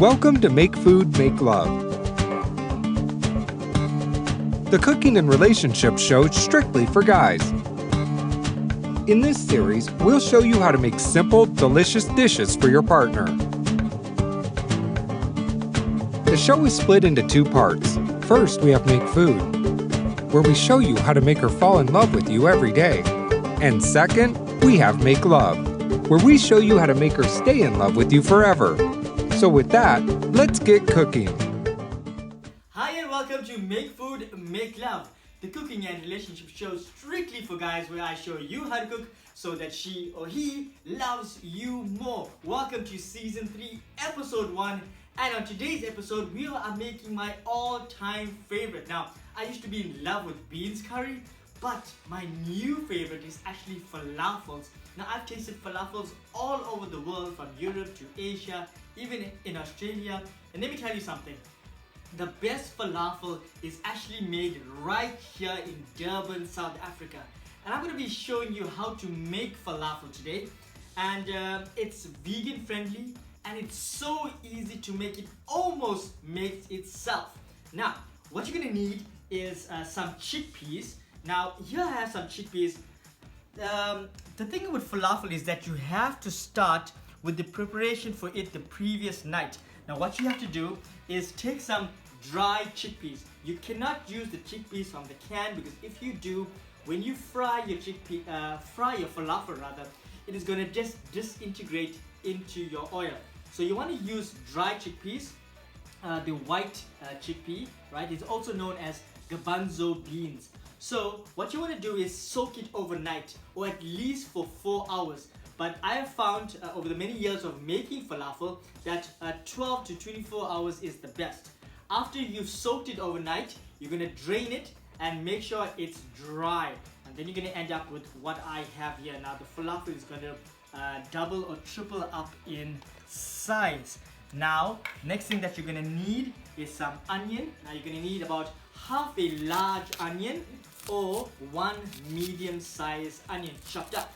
Welcome to Make Food, Make Love, the cooking and relationship show strictly for guys. In this series, we'll show you how to make simple, delicious dishes for your partner. The show is split into two parts. First, we have Make Food, where we show you how to make her fall in love with you every day. And second, we have Make Love, where we show you how to make her stay in love with you forever. So with that, let's get cooking. Hi and welcome to Make Food, Make Love, the cooking and relationship show strictly for guys, where I show you how to cook so that she or he loves you more. Welcome to Season 3, Episode 1. And on today's episode, we are making my all-time favorite. Now, I used to be in love with beans curry, but my new favorite is actually falafels. Now, I've tasted falafels all over the world, from Europe to Asia, even in Australia. And let me tell you something. The best falafel is actually made right here in Durban, South Africa. And I'm going to be showing you how to make falafel today. And it's vegan friendly and it's so easy to make. It almost makes itself. Now, what you're going to need is some chickpeas. Now, here I have some chickpeas. The thing with falafel is that you have to start with the preparation for it the previous night. Now, what you have to do is take some dry chickpeas. You cannot use the chickpeas from the can, because if you do, when you fry your falafel rather, it is going to just disintegrate into your oil. So you want to use dry chickpeas, the white chickpea, right? It's also known as garbanzo beans. So what you want to do is soak it overnight, or at least for 4 hours. But I have found over the many years of making falafel that 12 to 24 hours is the best. After you've soaked it overnight, you're going to drain it and make sure it's dry. And then you're going to end up with what I have here. Now the falafel is going to double or triple up in size. Now, next thing that you're going to need is some onion. Now you're going to need about half a large onion or one medium-sized onion chopped up.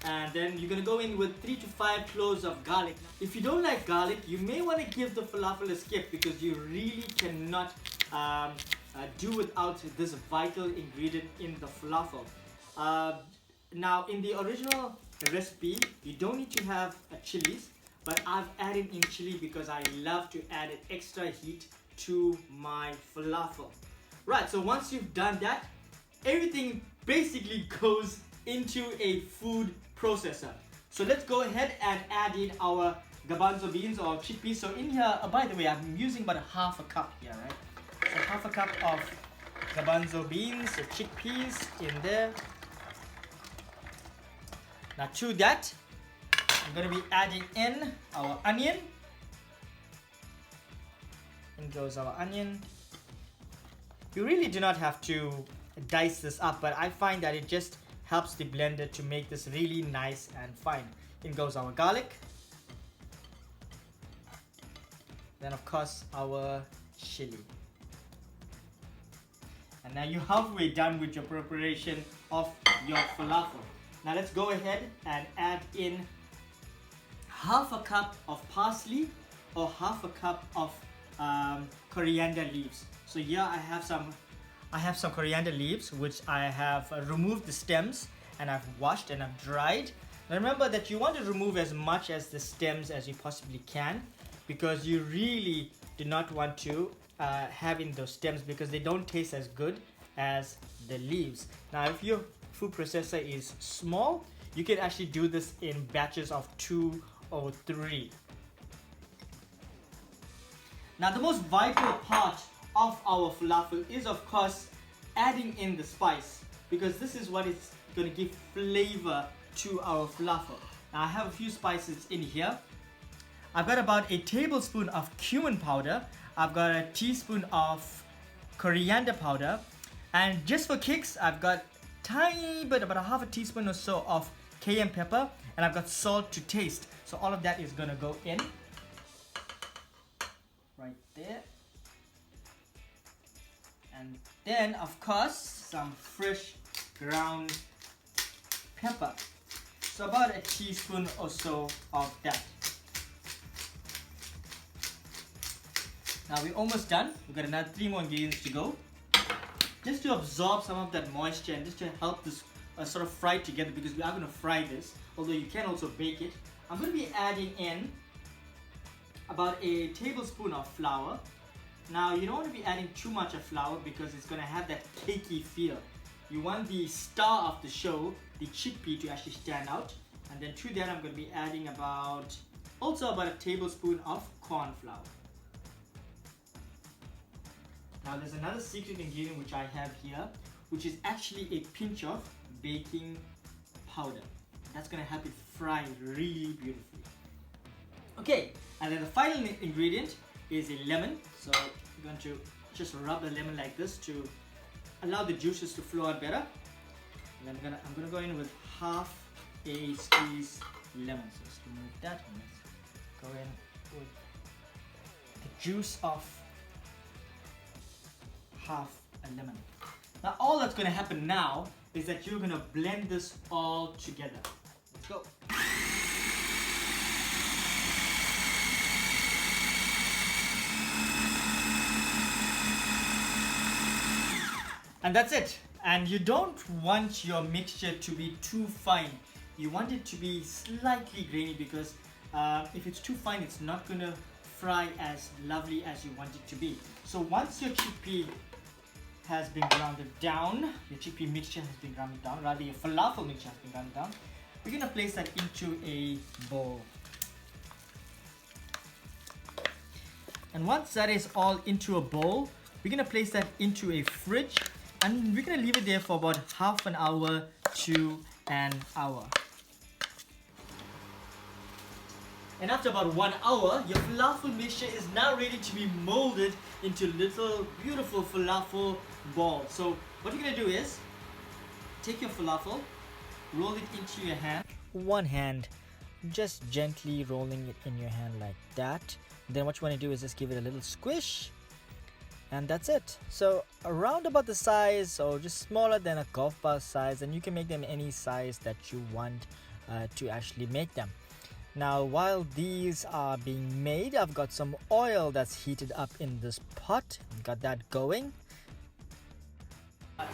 And then you're going to go in with 3 to 5 cloves of garlic. If you don't like garlic, you may want to give the falafel a skip, because you really cannot do without this vital ingredient in the falafel. Now, in the original recipe, you don't need to have chilies, but I've added in chili because I love to add an extra heat to my falafel. Right, so once you've done that, everything basically goes into a food processor. So let's go ahead and add in our garbanzo beans or chickpeas. So in here, by the way, I'm using about half a cup here, right? So half a cup of garbanzo beans or chickpeas in there. Now to that, I'm going to be adding in our onion. In goes our onion. You really do not have to dice this up, but I find that it just helps the blender to make this really nice and fine. In goes our garlic. Then of course our chili. And now you're halfway done with your preparation of your falafel. Now let's go ahead and add in half a cup of parsley or half a cup of coriander leaves. So here I have some coriander leaves, which I have removed the stems and I've washed and I've dried. Now remember that you want to remove as much as the stems as you possibly can, because you really do not want to have in those stems, because they don't taste as good as the leaves. Now if your food processor is small, you can actually do this in batches of 2 or 3. Now the most vital part of our falafel is of course adding in the spice, because this is what is going to give flavor to our falafel. Now I have a few spices in here. I've got about a tablespoon of cumin powder. I've got a teaspoon of coriander powder, and just for kicks I've got tiny bit, about a half a teaspoon or so of cayenne pepper, and I've got salt to taste. So all of that is going to go in right there. And then of course some fresh ground pepper. So about a teaspoon or so of that. Now we're almost done. We've got another 3 more ingredients to go. Just to absorb some of that moisture and just to help this sort of fry together, because we are going to fry this, although you can also bake it. I'm going to be adding in about a tablespoon of flour. Now you don't want to be adding too much of flour because it's going to have that cakey feel. You want the star of the show, the chickpea, to actually stand out. And then to that I'm going to be adding about a tablespoon of corn flour. Now there's another secret ingredient which I have here, which is actually a pinch of baking powder. That's going to help it fry really beautifully. Okay, and then the final ingredient is a lemon. So I'm going to just rub the lemon like this to allow the juices to flow out better. And then I'm going to go in with half a squeezed lemon. So let's remove that and let's go in with the juice of half a lemon. Now all that's going to happen now is that you're going to blend this all together. Let's go. And that's it. And you don't want your mixture to be too fine. You want it to be slightly grainy, because if it's too fine, it's not going to fry as lovely as you want it to be. So once your chickpea has been grounded down, your chickpea mixture has been grounded down, rather your falafel mixture has been grounded down, we're going to place that into a bowl. And once that is all into a bowl, we're going to place that into a fridge, and we're going to leave it there for about half an hour to an hour. And after about 1 hour, your falafel mixture is now ready to be molded into little beautiful falafel balls. So what you're going to do is take your falafel, roll it into your hand. One hand, just gently rolling it in your hand like that. Then what you want to do is just give it a little squish, and that's it. So around about the size, or just smaller than a golf ball size, and you can make them any size that you want to actually make them. Now while these are being made, I've got some oil that's heated up in this pot. Got that going.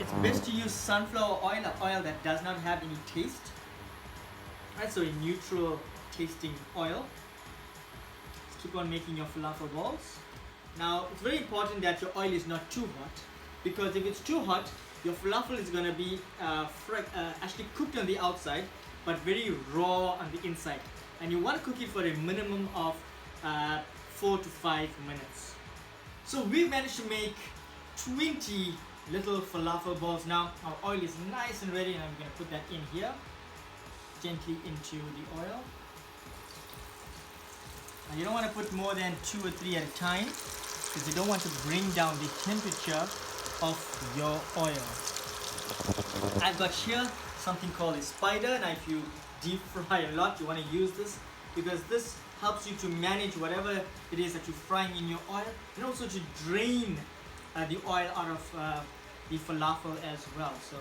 It's best to use sunflower oil, an oil that does not have any taste. Right, so a neutral tasting oil. Just keep on making your falafel balls. Now it's very important that your oil is not too hot, because if it's too hot, your falafel is going to be actually cooked on the outside but very raw on the inside. And you want to cook it for a minimum of 4 to 5 minutes. So we've managed to make 20 little falafel balls. Now our oil is nice and ready, and I'm going to put that in here, gently into the oil. Now you don't want to put more than 2 or 3 at a time, because you don't want to bring down the temperature of your oil. I've got here something called a spider. Now if you deep fry a lot, you want to use this, because this helps you to manage whatever it is that you're frying in your oil, and also to drain the oil out of the falafel as well. So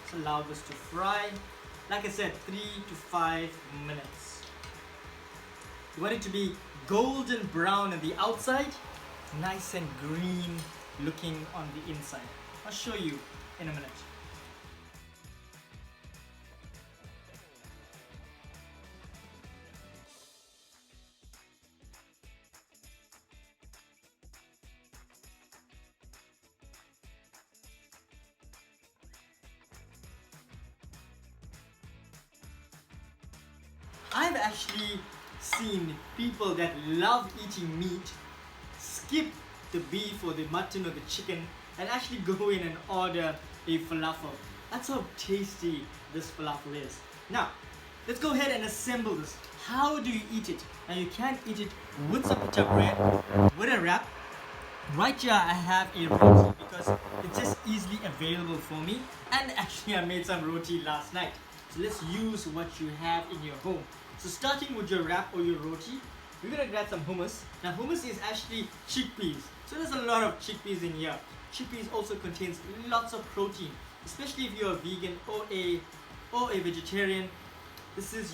let's allow this to fry, like I said, 3 to 5 minutes. You want it to be golden brown on the outside, nice and green looking on the inside. I'll show you in a minute. I've actually seen people that love eating meat skip the beef or the mutton or the chicken and actually go in and order a falafel. That's how tasty this falafel is. Now, let's go ahead and assemble this. How do you eat it? Now you can eat it with some pita bread, with a wrap. Right here I have a roti because it's just easily available for me, and actually I made some roti last night. So let's use what you have in your home. So starting with your wrap or your roti, we're going to grab some hummus. Now hummus is actually chickpeas. So there's a lot of chickpeas in here. Chickpeas also contains lots of protein, especially if you're a vegan or a vegetarian. This is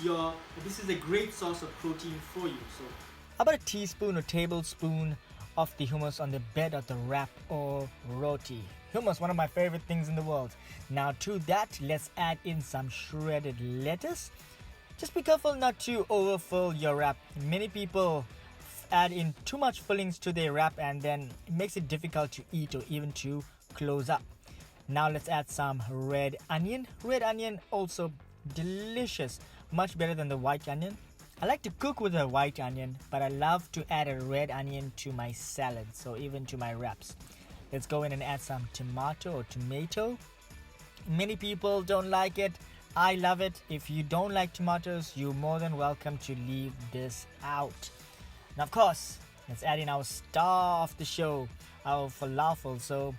a great source of protein for you. So about a teaspoon or tablespoon of the hummus on the bed of the wrap or roti. Hummus, one of my favorite things in the world. Now to that, let's add in some shredded lettuce. Just be careful not to overfill your wrap. Many people add in too much fillings to their wrap and then it makes it difficult to eat or even to close up. Now let's add some red onion. Red onion also delicious, much better than the white onion. I like to cook with a white onion, but I love to add a red onion to my salad, so even to my wraps. Let's go in and add some tomato or tomato. Many people don't like it. I love it. If you don't like tomatoes, you're more than welcome to leave this out. Now, of course, let's add in our star of the show, our falafel. So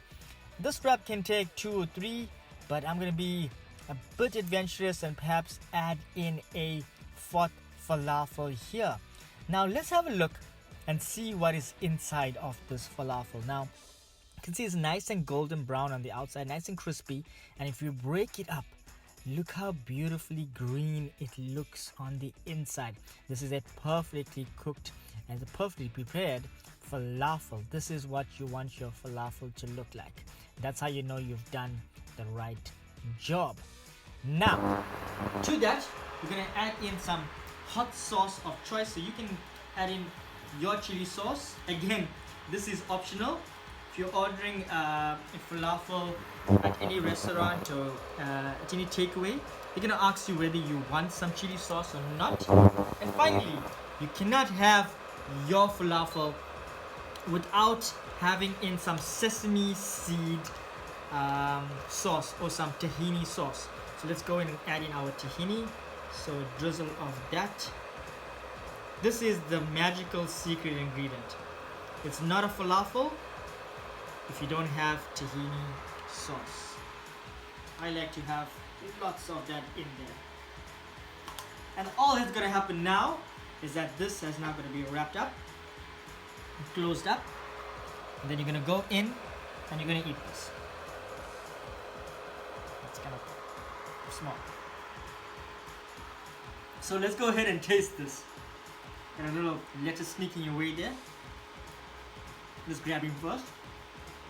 this wrap can take 2 or 3, but I'm going to be a bit adventurous and perhaps add in a 4th falafel here. Now let's have a look and see what is inside of this falafel. Now you can see it's nice and golden brown on the outside, nice and crispy, and if you break it up, look how beautifully green it looks on the inside. This is a perfectly cooked and a perfectly prepared falafel. This is what you want your falafel to look like. That's how you know you've done the right job. Now to that, we're gonna add in some hot sauce of choice, so you can add in your chili sauce. Again, this is optional. If you're ordering a falafel at any restaurant or at any takeaway, they're gonna ask you whether you want some chili sauce or not. And finally, you cannot have your falafel without having in some sesame seed sauce or some tahini sauce. So let's go in and add in our tahini. So a drizzle of that. This is the magical secret ingredient. It's not a falafel if you don't have tahini sauce. I like to have lots of that in there. And all that's gonna happen now is that this is now gonna be wrapped up, closed up, and then you're gonna go in and you're gonna eat this. It's kind of small. So let's go ahead and taste this. Got a little lettuce sneaking away there. Let's grab him first.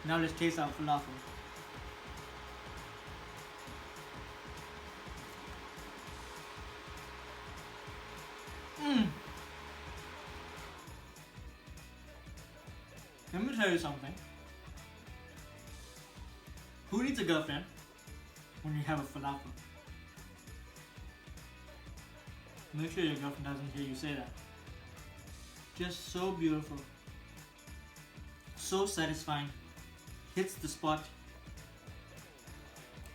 Now let's taste our falafel. Let me tell you something. Who needs a girlfriend when you have a falafel? Make sure your girlfriend doesn't hear you say that. Just so beautiful. So satisfying. Hits the spot.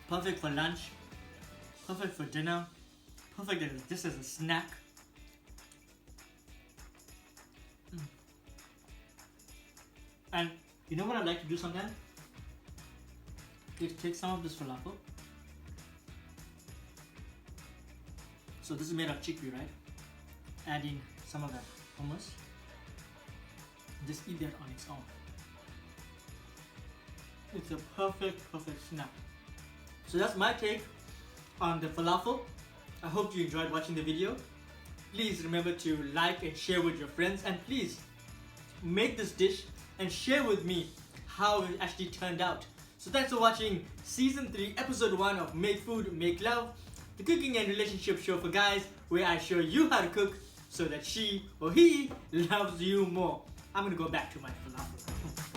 Perfect for lunch. Perfect for dinner. Perfect just as a snack. And you know what I'd like to do sometime? Take some of this falafel. So this is made of chickpea, right? Adding some of that hummus. Just eat that on its own. It's a perfect snack. So that's my take on the falafel. I hope you enjoyed watching the video. Please remember to like and share with your friends, and please make this dish and share with me how it actually turned out. So thanks for watching Season 3, Episode 1 of Make Food, Make Love, the cooking and relationship show for guys, where I show you how to cook so that she or he loves you more. I'm gonna go back to my falafel.